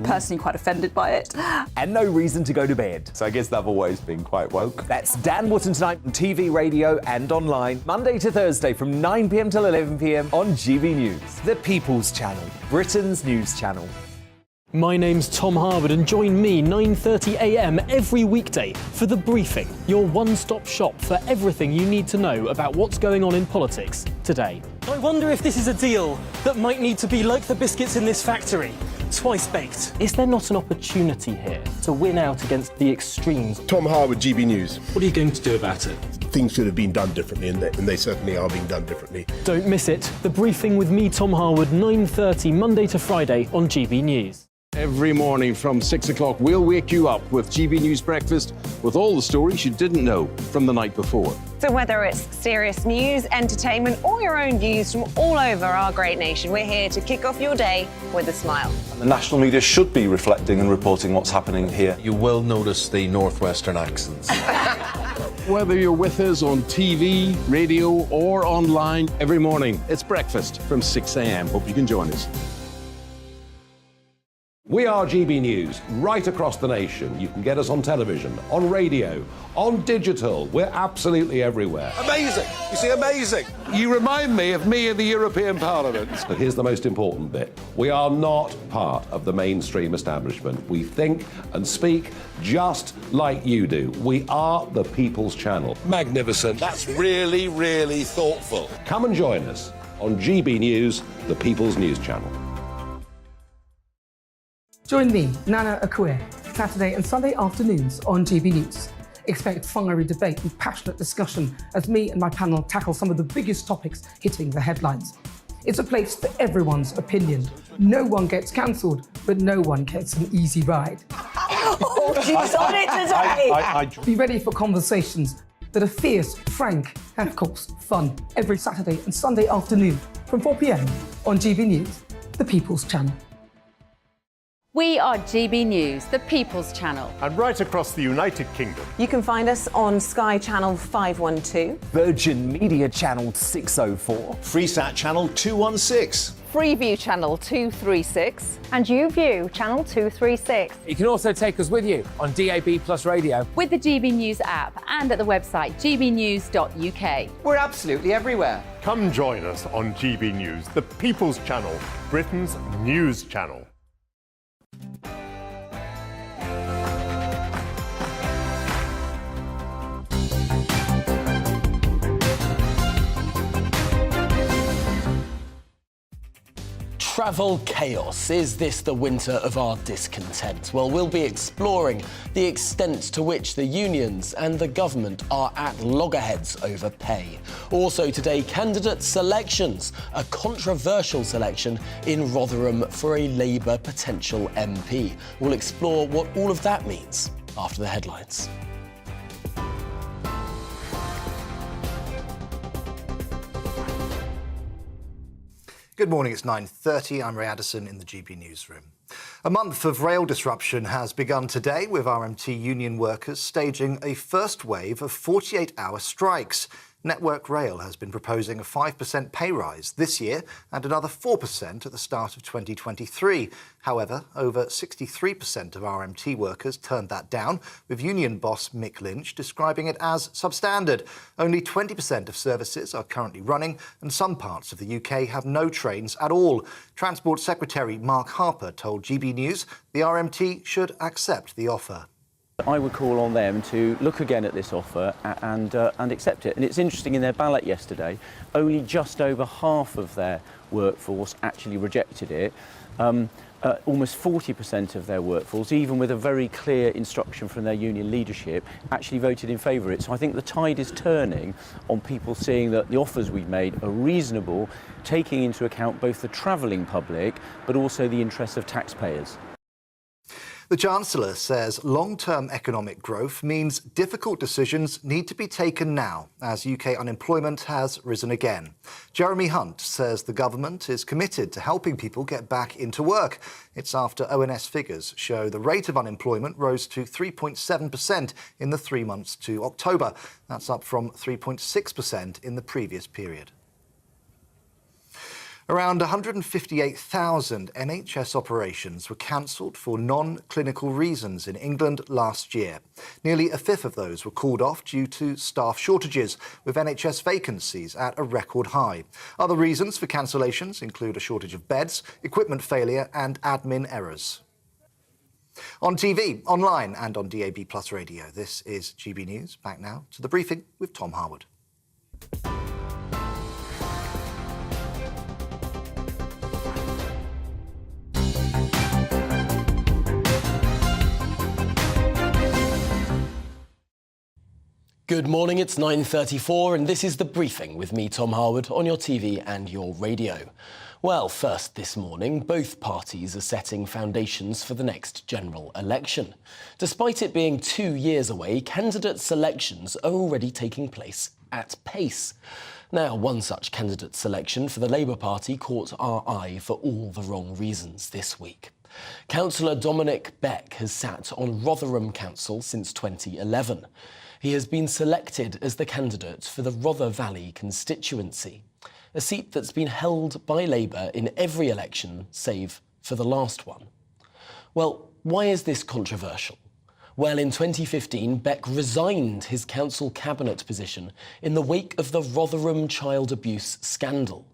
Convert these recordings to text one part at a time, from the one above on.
personally quite offended by it. And no reason to go to bed. So I guess they've always been quite woke. That's Dan Wootton Tonight on TV, radio and online, Monday to Thursday from 9 p.m. till 11 p.m. on GB News, the People's Channel, Britain's news channel. My name's Tom Harwood and join me 9:30 a.m. every weekday for The Briefing, your one-stop shop for everything you need to know about what's going on in politics today. I wonder if this is a deal that might need to be like the biscuits in this factory, twice baked. Is there not an opportunity here to win out against the extremes? Tom Harwood, GB News. What are you going to do about it? Things should have been done differently, and they certainly are being done differently. Don't miss it. The Briefing with me, Tom Harwood, 9:30 Monday to Friday on GB News. Every morning from 6 o'clock, we'll wake you up with GB News Breakfast with all the stories you didn't know from the night before. So whether it's serious news, entertainment, or your own views from all over our great nation, we're here to kick off your day with a smile. The national media should be reflecting and reporting what's happening here. You will notice the northwestern accents. Whether you're with us on TV, radio, or online, every morning it's breakfast from 6 a.m. Hope you can join us. We are GB News, right across the nation. You can get us on television, on radio, on digital. We're absolutely everywhere. Amazing! You see, amazing! You remind me of me in the European Parliament. But here's the most important bit. We are not part of the mainstream establishment. We think and speak just like you do. We are the People's Channel. Magnificent. That's really, really thoughtful. Come and join us on GB News, the People's News Channel. Join me, Nana Akue, Saturday and Sunday afternoons on GB News. Expect fiery debate and passionate discussion as me and my panel tackle some of the biggest topics hitting the headlines. It's a place for everyone's opinion. No one gets cancelled, but no one gets an easy ride. Oh, she's on it today! Be ready for conversations that are fierce, frank, and of course, fun. Every Saturday and Sunday afternoon from 4 p.m. on GB News, the People's Channel. We are GB News, the People's Channel. And right across the United Kingdom. You can find us on Sky Channel 512. Virgin Media Channel 604. Freesat Channel 216. Freeview Channel 236. And YouView Channel 236. You can also take us with you on DAB+ radio. With the GB News app and at the website gbnews.uk. We're absolutely everywhere. Come join us on GB News, the People's Channel, Britain's news channel. Travel chaos. Is this the winter of our discontent? Well, we'll be exploring the extent to which the unions and the government are at loggerheads over pay. Also today, candidate selections. A controversial selection in Rotherham for a Labour potential MP. We'll explore what all of that means after the headlines. Good morning, it's 9:30. I'm Ray Addison in the GB Newsroom. A month of rail disruption has begun today, with RMT union workers staging a first wave of 48-hour strikes. Network Rail has been proposing a 5% pay rise this year and another 4% at the start of 2023. However, over 63% of RMT workers turned that down, with union boss Mick Lynch describing it as substandard. Only 20% of services are currently running, and some parts of the UK have no trains at all. Transport Secretary Mark Harper told GB News the RMT should accept the offer. I would call on them to look again at this offer and accept it. And it's interesting, in their ballot yesterday, only just over half of their workforce actually rejected it. Almost 40% of their workforce, even with a very clear instruction from their union leadership, actually voted in favour of it. So I think the tide is turning on people seeing that the offers we've made are reasonable, taking into account both the travelling public but also the interests of taxpayers. The Chancellor says long-term economic growth means difficult decisions need to be taken now, as UK unemployment has risen again. Jeremy Hunt says the government is committed to helping people get back into work. It's after ONS figures show the rate of unemployment rose to 3.7% in the 3 months to October. That's up from 3.6% in the previous period. Around 158,000 NHS operations were cancelled for non-clinical reasons in England last year. Nearly a fifth of those were called off due to staff shortages, with NHS vacancies at a record high. Other reasons for cancellations include a shortage of beds, equipment failure and admin errors. On TV, online and on DAB+ radio, this is GB News. Back now to the briefing with Tom Harwood. Good morning, it's 9:34 and this is The Briefing with me, Tom Harwood, on your TV and your radio. Well, first this morning, both parties are setting foundations for the next general election. Despite it being 2 years away, candidate selections are already taking place at pace. Now, one such candidate selection for the Labour Party caught our eye for all the wrong reasons this week. Councillor Dominic Beck has sat on Rotherham Council since 2011. He has been selected as the candidate for the Rother Valley constituency, a seat that's been held by Labour in every election save for the last one. Well, why is this controversial? Well, in 2015, Beck resigned his council cabinet position in the wake of the Rotherham child abuse scandal.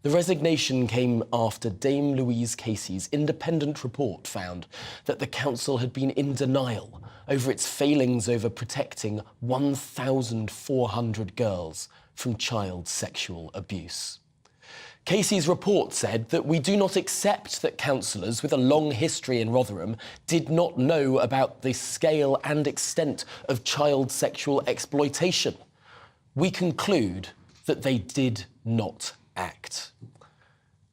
The resignation came after Dame Louise Casey's independent report found that the council had been in denial over its failings over protecting 1,400 girls from child sexual abuse. Casey's report said that we do not accept that councillors with a long history in Rotherham did not know about the scale and extent of child sexual exploitation. We conclude that they did not act.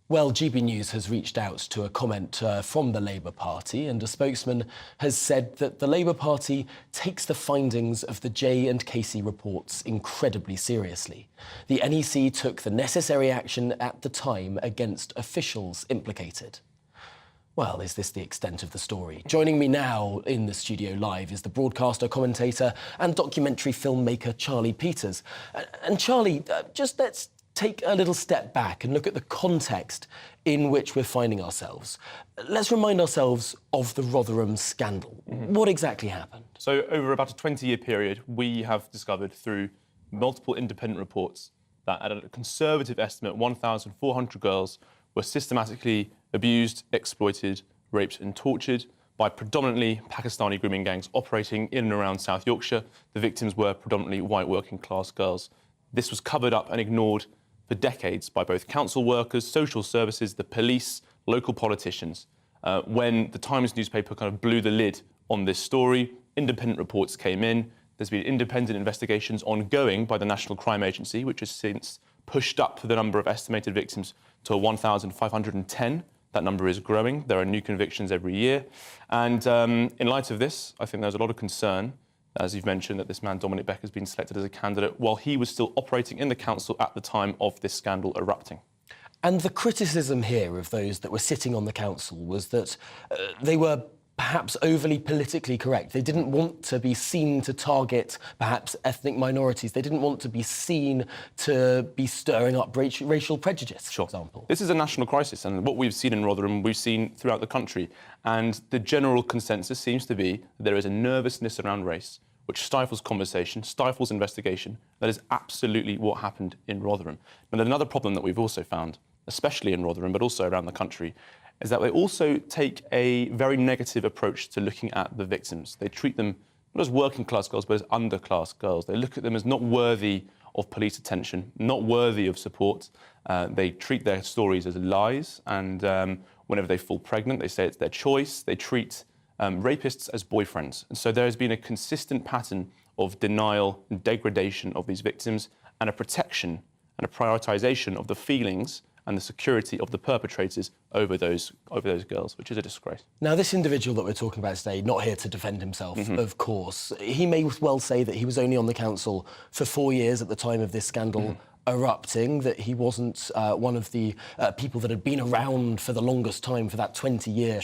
Well, GB News has reached out to a comment from the Labour Party, and a spokesman has said that the Labour Party takes the findings of the Jay and Casey reports incredibly seriously. The NEC took the necessary action at the time against officials implicated. Well, is this the extent of the story? Joining me now in the studio live is the broadcaster, commentator and documentary filmmaker Charlie Peters. And Charlie, just let's take a little step back and look at the context in which we're finding ourselves. Let's remind ourselves of the Rotherham scandal. What exactly happened? So over about a 20-year period, we have discovered through multiple independent reports that at a conservative estimate, 1,400 girls were systematically abused, exploited, raped and tortured by predominantly Pakistani grooming gangs operating in and around South Yorkshire. The victims were predominantly white working-class girls. This was covered up and ignored for decades by both council workers, social services, the police, local politicians. When the Times newspaper kind of blew the lid on this story, independent reports came in. There's been independent investigations ongoing by the National Crime Agency, which has since pushed up the number of estimated victims to 1,510. That number is growing. There are new convictions every year. And in light of this, I think there's a lot of concern, as you've mentioned, that this man, Dominic Beck, has been selected as a candidate while he was still operating in the council at the time of this scandal erupting. And the criticism here of those that were sitting on the council was that they were perhaps overly politically correct. They didn't want to be seen to target perhaps ethnic minorities. They didn't want to be seen to be stirring up racial prejudice, for example. This is a national crisis, and what we've seen in Rotherham, we've seen throughout the country. And the general consensus seems to be that there is a nervousness around race, which stifles conversation, stifles investigation. That is absolutely what happened in Rotherham. And another problem that we've also found, especially in Rotherham, but also around the country, is that they also take a very negative approach to looking at the victims. They treat them not as working-class girls, but as underclass girls. They look at them as not worthy of police attention, not worthy of support. They treat their stories as lies, and whenever they fall pregnant, they say it's their choice. They treat rapists as boyfriends. And so there has been a consistent pattern of denial and degradation of these victims, and a protection and a prioritisation of the feelings and the security of the perpetrators over those girls, which is a disgrace. Now, this individual that we're talking about today, not here to defend himself, of course, he may well say that he was only on the council for 4 years at the time of this scandal erupting, that he wasn't one of the people that had been around for the longest time, for that 20-year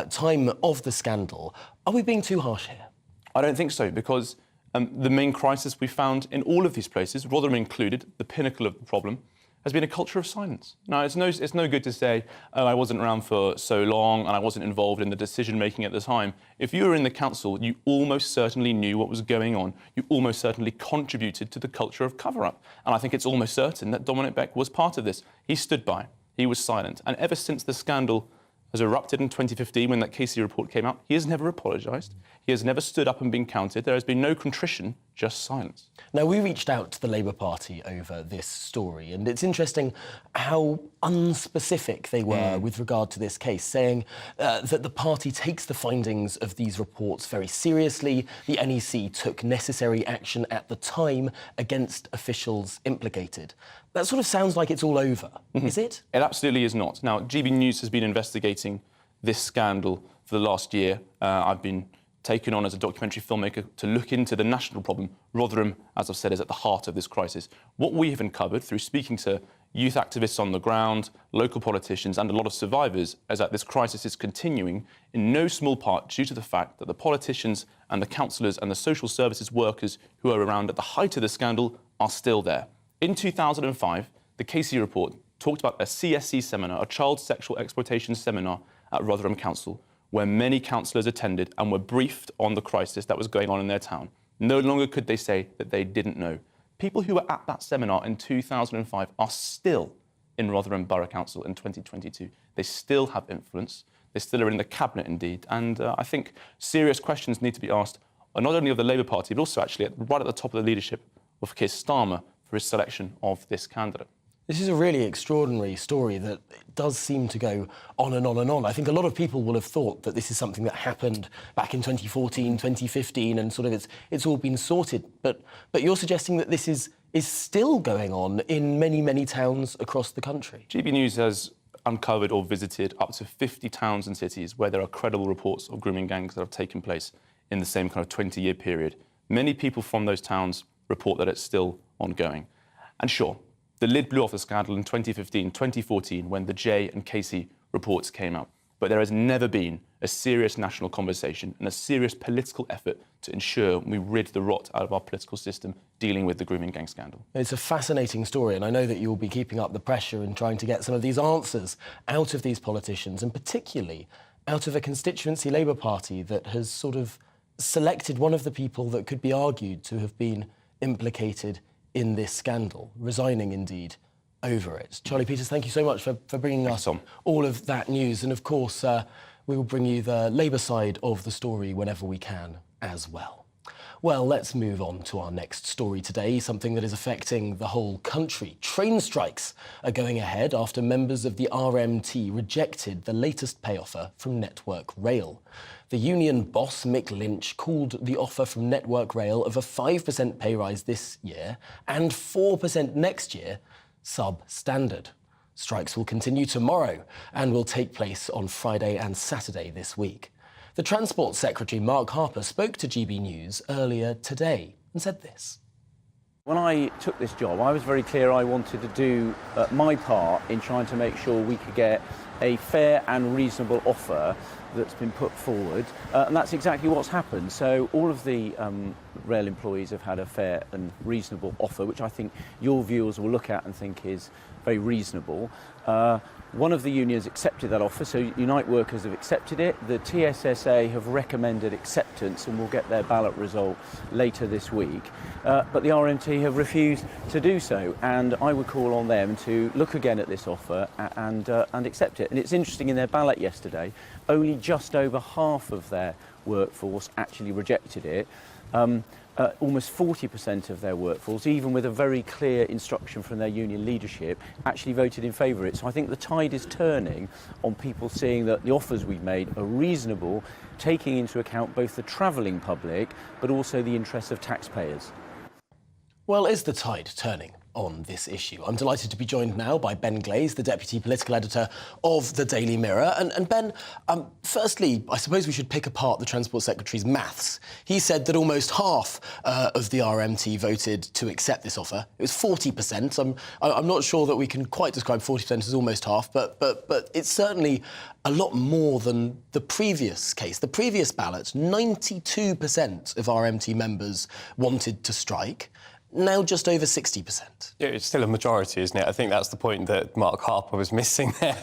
time of the scandal. Are we being too harsh here? I don't think so, because the main crisis we found in all of these places, Rotherham included, the pinnacle of the problem, has been a culture of silence. Now, it's no good to say, oh, I wasn't around for so long and I wasn't involved in the decision-making at the time. If you were in the council, you almost certainly knew what was going on. You almost certainly contributed to the culture of cover-up. And I think it's almost certain that Dominic Beck was part of this. He stood by. He was silent. And ever since the scandal has erupted in 2015 when that Casey report came out, he has never apologised. He has never stood up and been counted. There has been no contrition, just silence. Now, we reached out to the Labour Party over this story, and it's interesting how unspecific they were with regard to this case, saying that the party takes the findings of these reports very seriously. The NEC took necessary action at the time against officials implicated. That sort of sounds like it's all over. Is it? It absolutely is not. Now, GB News has been investigating this scandal for the last year. I've been taken on as a documentary filmmaker to look into the national problem. Rotherham, as I've said, is at the heart of this crisis. What we have uncovered through speaking to youth activists on the ground, local politicians and a lot of survivors is that this crisis is continuing in no small part due to the fact that the politicians and the councillors and the social services workers who are around at the height of the scandal are still there. In 2005, the Casey report talked about a CSC seminar, a child sexual exploitation seminar at Rotherham Council, where many councillors attended and were briefed on the crisis that was going on in their town. No longer could they say that they didn't know. People who were at that seminar in 2005 are still in Rotherham Borough Council in 2022. They still have influence. They still are in the cabinet, indeed. And I think serious questions need to be asked, not only of the Labour Party, but also actually right at the top of the leadership of Keir Starmer for his selection of this candidate. This is a really extraordinary story that does seem to go on and on and on. I think a lot of people will have thought that this is something that happened back in 2014, 2015, and sort of it's all been sorted. But you're suggesting that this is still going on in many, many towns across the country. GB News has uncovered or visited up to 50 towns and cities where there are credible reports of grooming gangs that have taken place in the same kind of 20-year period. Many people from those towns report that it's still ongoing. And sure, the lid blew off the scandal in 2015, 2014, when the Jay and Casey reports came out. But there has never been a serious national conversation and a serious political effort to ensure we rid the rot out of our political system dealing with the grooming gang scandal. It's a fascinating story, and I know that you'll be keeping up the pressure and trying to get some of these answers out of these politicians, and particularly out of a constituency Labour Party that has sort of selected one of the people that could be argued to have been implicated in this scandal, resigning indeed over it. Charlie Peters, thank you so much for bringing us all of that news. And of course, we will bring you the Labour side of the story whenever we can as well. Well, let's move on to our next story today, something that is affecting the whole country. Train strikes are going ahead after members of the RMT rejected the latest pay offer from Network Rail. The union boss, Mick Lynch, called the offer from Network Rail of a 5% pay rise this year and 4% next year substandard. Strikes will continue tomorrow and will take place on Friday and Saturday this week. The Transport Secretary, Mark Harper, spoke to GB News earlier today and said this. When I took this job, I was very clear I wanted to do my part in trying to make sure we could get a fair and reasonable offer that's been put forward, and that's exactly what's happened. So all of the rail employees have had a fair and reasonable offer, which I think your viewers will look at and think is very reasonable. One of the unions accepted that offer, so Unite Workers have accepted it. The TSSA have recommended acceptance and will get their ballot result later this week. But the RMT have refused to do so, and I would call on them to look again at this offer and accept it. And it's interesting, in their ballot yesterday, only just over half of their workforce actually rejected it. Almost 40% of their workforce, even with a very clear instruction from their union leadership, actually voted in favour of it. So I think the tide is turning on people seeing that the offers we've made are reasonable, taking into account both the travelling public but also the interests of taxpayers. Well, is the tide turning on this issue? I'm delighted to be joined now by Ben Glaze, the Deputy Political Editor of the Daily Mirror. And Ben, firstly, I suppose we should pick apart the Transport Secretary's maths. He said that almost half of the RMT voted to accept this offer. It was 40%. I'm not sure that we can quite describe 40% as almost half, but it's certainly a lot more than the previous case. The previous ballot, 92% of RMT members wanted to strike. now just over 60%. Yeah, it's still a majority, isn't it? I think that's the point that Mark Harper was missing there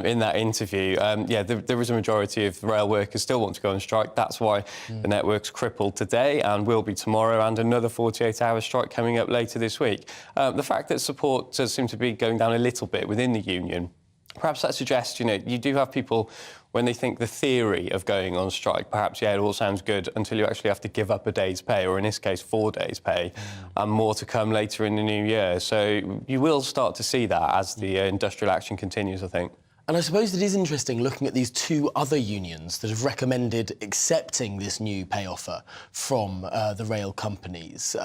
in that interview. There is a majority of rail workers still want to go on strike. That's why the network's crippled today and will be tomorrow, and another 48-hour strike coming up later this week. The fact that support does seem to be going down a little bit within the union, perhaps that suggests, you do have people, when they think the theory of going on strike, perhaps, it all sounds good until you actually have to give up a day's pay, or in this case, 4 days' pay, and more to come later in the new year. So you will start to see that as the industrial action continues, I think. And I suppose it is interesting looking at these two other unions that have recommended accepting this new pay offer from the rail companies.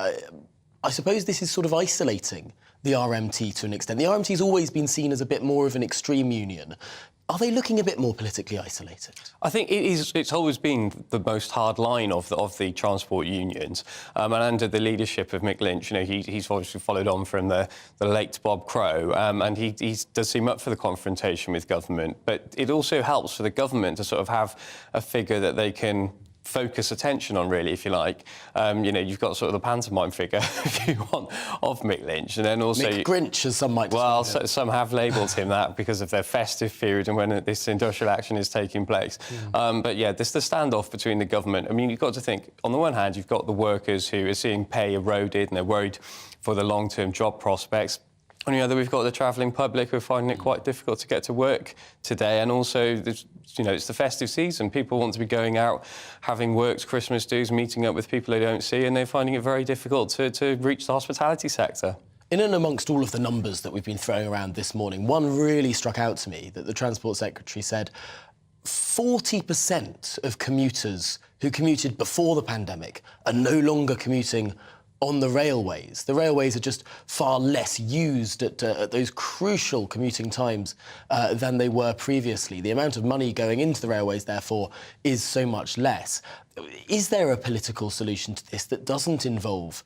I suppose this is sort of isolating the RMT to an extent. The RMT has always been seen as a bit more of an extreme union. Are they looking a bit more politically isolated? I think it's always been the most hard line of the transport unions. And under the leadership of Mick Lynch, he's obviously followed on from the late Bob Crow, and he does seem up for the confrontation with government. But it also helps for the government to sort of have a figure that they can focus attention on, really, if you like. You've got sort of the pantomime figure, if you want, of Mick Lynch, and then also Mick Grinch, as some might. Well, some have labelled him that because of their festive period and when this industrial action is taking place. There's the standoff between the government. I mean, you've got to think, on the one hand, you've got the workers who are seeing pay eroded and they're worried for the long-term job prospects. On the other, we've got the travelling public who are finding it quite difficult to get to work today, and also, it's the festive season. People want to be going out, having worked Christmas dues, meeting up with people they don't see, and they're finding it very difficult to reach the hospitality sector. In and amongst all of the numbers that we've been throwing around this morning, one really struck out to me that the Transport Secretary said 40% of commuters who commuted before the pandemic are no longer commuting on the railways. The railways are just far less used at those crucial commuting times than they were previously. The amount of money going into the railways, therefore, is so much less. Is there a political solution to this that doesn't involve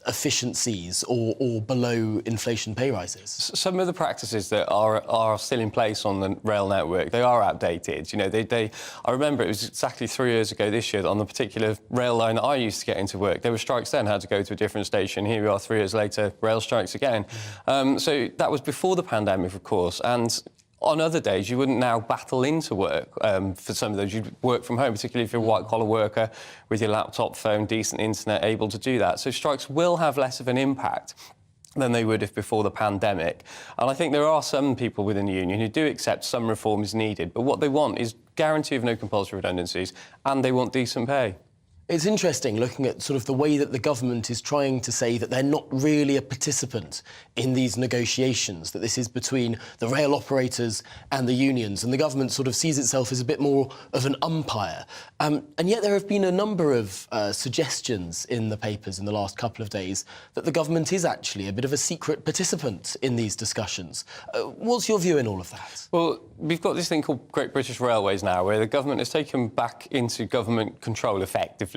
efficiencies or below inflation pay rises? Some of the practices that are still in place on the rail network, they are outdated. I remember it was exactly 3 years ago this year on the particular rail line that I used to get into work. There were strikes then, had to go to a different station. Here we are 3 years later, rail strikes again. So that was before the pandemic, of course, and on other days, you wouldn't now battle into work. For some of those, you'd work from home, particularly if you're a white-collar worker with your laptop, phone, decent internet, able to do that. So strikes will have less of an impact than they would if before the pandemic. And I think there are some people within the union who do accept some reform is needed, but what they want is guarantee of no compulsory redundancies, and they want decent pay. It's interesting looking at sort of the way that the government is trying to say that they're not really a participant in these negotiations, that this is between the rail operators and the unions, and the government sort of sees itself as a bit more of an umpire. And yet there have been a number of suggestions in the papers in the last couple of days that the government is actually a bit of a secret participant in these discussions. What's your view in all of that? Well, we've got this thing called Great British Railways now, where the government has taken back into government control effectively,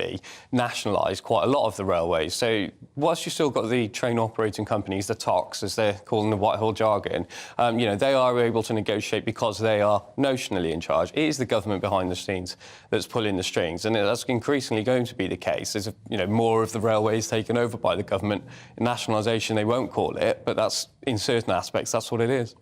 nationalised quite a lot of the railways. So whilst you've still got the train operating companies, the TOCs, as they're called in the Whitehall jargon, they are able to negotiate because they are notionally in charge. It is the government behind the scenes that's pulling the strings, and that's increasingly going to be the case. There's more of the railways taken over by the government. Nationalisation, they won't call it, but that's, in certain aspects, that's what it is.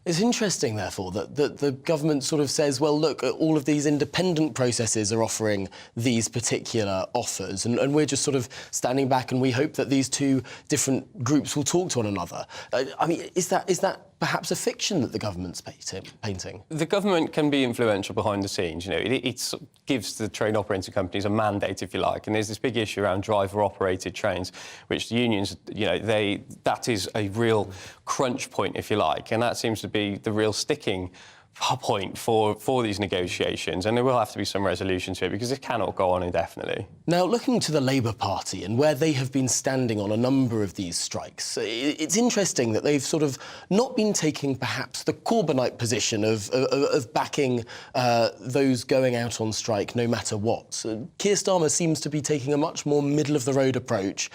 It's interesting, therefore, that the government sort of says, well, look, all of these independent processes are offering these particular offers, and we're just sort of standing back and we hope that these two different groups will talk to one another. I mean, is that perhaps a fiction that the government's painting? The government can be influential behind the scenes. It gives the train operating companies a mandate, if you like, and there's this big issue around driver-operated trains, which the unions, that is a real crunch point, if you like, and that seems to be the real sticking point for these negotiations, and there will have to be some resolution to it because it cannot go on indefinitely. Now, looking to the Labour Party and where they have been standing on a number of these strikes, it's interesting that they've sort of not been taking perhaps the Corbynite position of backing those going out on strike no matter what. Keir Starmer seems to be taking a much more middle-of-the-road approach,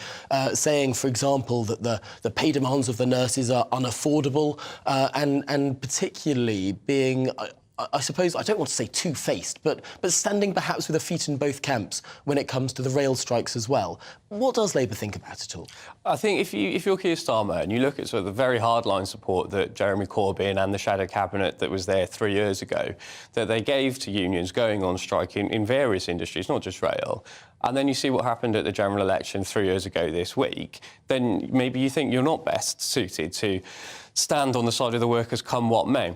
saying, for example, that the pay demands of the nurses are unaffordable and particularly being I suppose, I don't want to say two-faced, but standing perhaps with a feet in both camps when it comes to the rail strikes as well. What does Labour think about it all? I think if you're Keir Starmer and you look at sort of the very hardline support that Jeremy Corbyn and the shadow cabinet that was there 3 years ago, that they gave to unions going on strike in various industries, not just rail, and then you see what happened at the general election 3 years ago this week, then maybe you think you're not best suited to stand on the side of the workers come what may.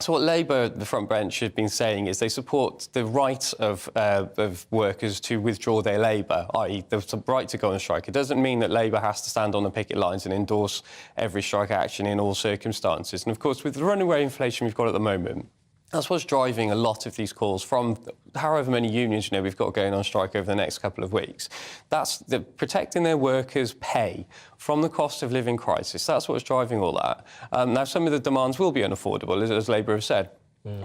So what Labour, the front bench, have been saying is they support the right of workers to withdraw their labour, i.e. the right to go on strike. It doesn't mean that Labour has to stand on the picket lines and endorse every strike action in all circumstances. And, of course, with the runaway inflation we've got at the moment, that's what's driving a lot of these calls from however many unions we've got going on strike over the next couple of weeks. That's protecting their workers' pay from the cost of living crisis. That's what's driving all that. Now, some of the demands will be unaffordable, as Labour have said.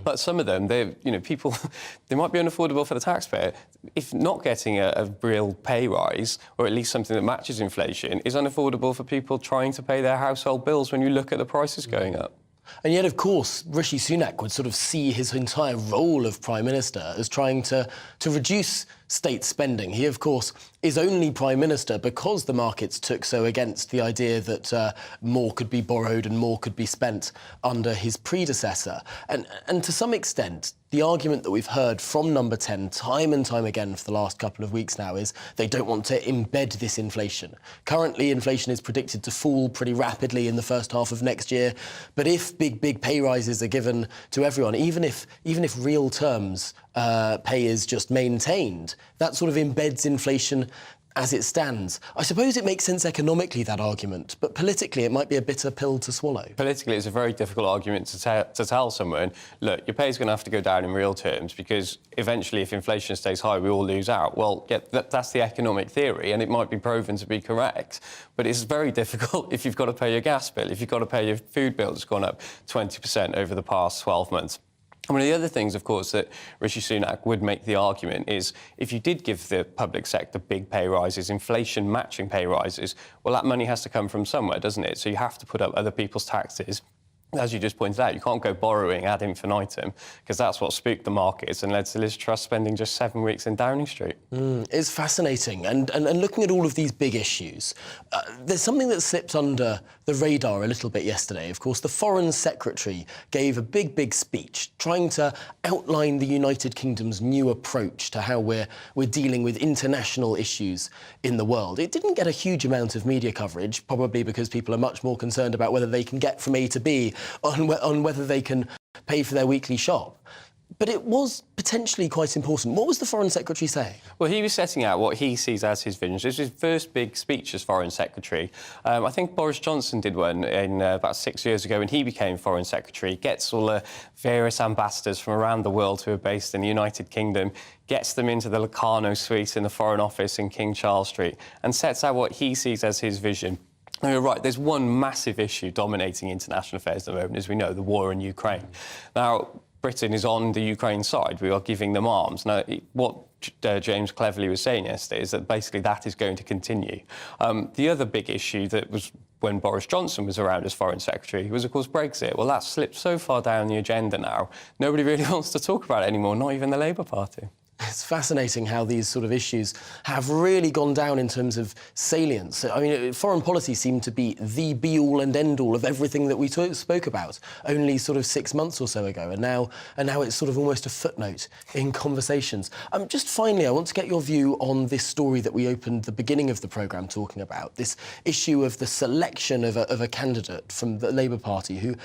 But some of them, people, they might be unaffordable for the taxpayer. If not getting a real pay rise, or at least something that matches inflation, is unaffordable for people trying to pay their household bills when you look at the prices going up. And yet, of course, Rishi Sunak would sort of see his entire role of Prime Minister as trying to reduce state spending. He, of course, is only Prime Minister because the markets took so against the idea that more could be borrowed and more could be spent under his predecessor. And to some extent, the argument that we've heard from Number 10 time and time again for the last couple of weeks now is they don't want to embed this inflation. Currently, inflation is predicted to fall pretty rapidly in the first half of next year. But if big pay rises are given to everyone, even if real terms pay is just maintained, that sort of embeds inflation as it stands. I suppose it makes sense economically, that argument, but politically it might be a bitter pill to swallow. Politically, it's a very difficult argument to tell someone, look, your pay is going to have to go down in real terms because eventually if inflation stays high, we all lose out. Well, yeah, that's the economic theory, and it might be proven to be correct, but it's very difficult if you've got to pay your gas bill, if you've got to pay your food bill that's gone up 20% over the past 12 months. One of the other things, of course, that Rishi Sunak would make the argument is if you did give the public sector big pay rises, inflation-matching pay rises, well, that money has to come from somewhere, doesn't it? So you have to put up other people's taxes. As you just pointed out, you can't go borrowing ad infinitum because that's what spooked the markets and led to Liz Truss spending just 7 weeks in Downing Street. It's fascinating. And looking at all of these big issues, there's something that slipped under the radar a little bit yesterday. Of course, the Foreign Secretary gave a big speech trying to outline the United Kingdom's new approach to how we're dealing with international issues in the world. It didn't get a huge amount of media coverage, probably because people are much more concerned about whether they can get from A to B on whether they can pay for their weekly shop. But it was potentially quite important. What was the Foreign Secretary saying? Well, he was setting out what he sees as his vision. This was his first big speech as Foreign Secretary. I think Boris Johnson did one in about 6 years ago when he became Foreign Secretary. Gets all the various ambassadors from around the world who are based in the United Kingdom, gets them into the Locarno suite in the Foreign Office in King Charles Street and sets out what he sees as his vision. And you're right, there's one massive issue dominating international affairs at the moment, as we know, the war in Ukraine. Now, Britain is on the Ukraine side. We are giving them arms. Now, what James Cleverly was saying yesterday is that basically that is going to continue. The other big issue that was when Boris Johnson was around as Foreign Secretary was, of course, Brexit. Well, that's slipped so far down the agenda now, nobody really wants to talk about it anymore, not even the Labour Party. It's fascinating how these sort of issues have really gone down in terms of salience. I mean, foreign policy seemed to be the be-all and end-all of everything that we spoke about only sort of 6 months or so ago, and now it's sort of almost a footnote in conversations. Just finally, I want to get your view on this story that we opened the beginning of the programme talking about, this issue of the selection of a candidate from the Labour Party who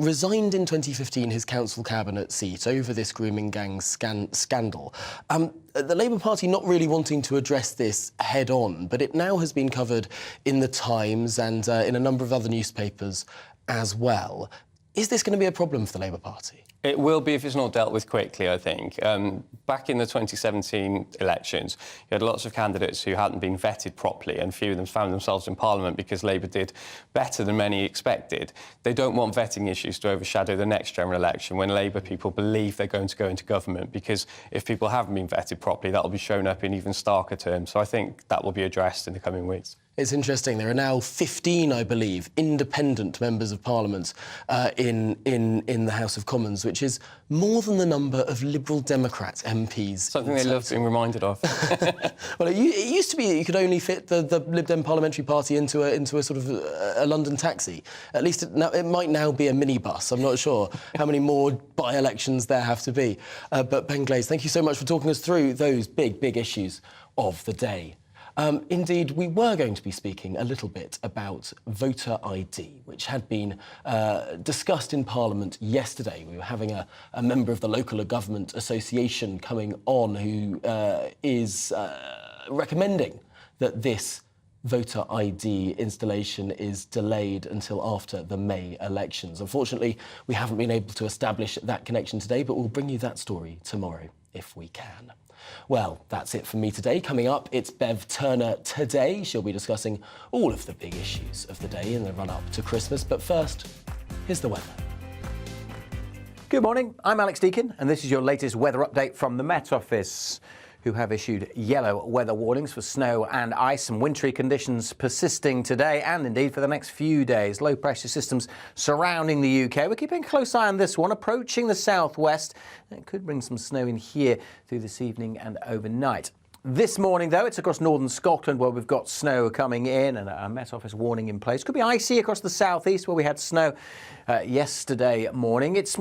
resigned in 2015 his council cabinet seat over this grooming gang scandal. The Labour Party not really wanting to address this head-on, but it now has been covered in The Times and in a number of other newspapers as well. Is this going to be a problem for the Labour Party? It will be if it's not dealt with quickly, I think. Back in the 2017 elections, you had lots of candidates who hadn't been vetted properly, and few of them found themselves in Parliament because Labour did better than many expected. They don't want vetting issues to overshadow the next general election when Labour people believe they're going to go into government, because if people haven't been vetted properly, that will be shown up in even starker terms. So I think that will be addressed in the coming weeks. It's interesting. There are now 15, I believe, independent members of Parliament in the House of Commons, which is more than the number of Liberal Democrat MPs. Something they love being reminded of. Well, it used to be that you could only fit the Lib Dem Parliamentary Party into a sort of a London taxi. At least it might now be a minibus. I'm not sure how many more by-elections there have to be. But Ben Glaze, thank you so much for talking us through those big issues of the day. Indeed, we were going to be speaking a little bit about voter ID, which had been discussed in Parliament yesterday. We were having a member of the Local Government Association coming on who is recommending that this voter ID installation is delayed until after the May elections. Unfortunately, we haven't been able to establish that connection today, but we'll bring you that story tomorrow if we can. Well, that's it from me today. Coming up, it's Bev Turner today. She'll be discussing all of the big issues of the day in the run-up to Christmas. But first, here's the weather. Good morning, I'm Alex Deakin, and this is your latest weather update from the Met Office, who have issued yellow weather warnings for snow and ice and wintry conditions persisting today and indeed for the next few days. Low pressure systems surrounding the UK. We're keeping a close eye on this one, approaching the southwest. It could bring some snow in here through this evening and overnight. This morning, though, it's across northern Scotland where we've got snow coming in and a Met Office warning in place. Could be icy across the southeast where we had snow yesterday morning. It's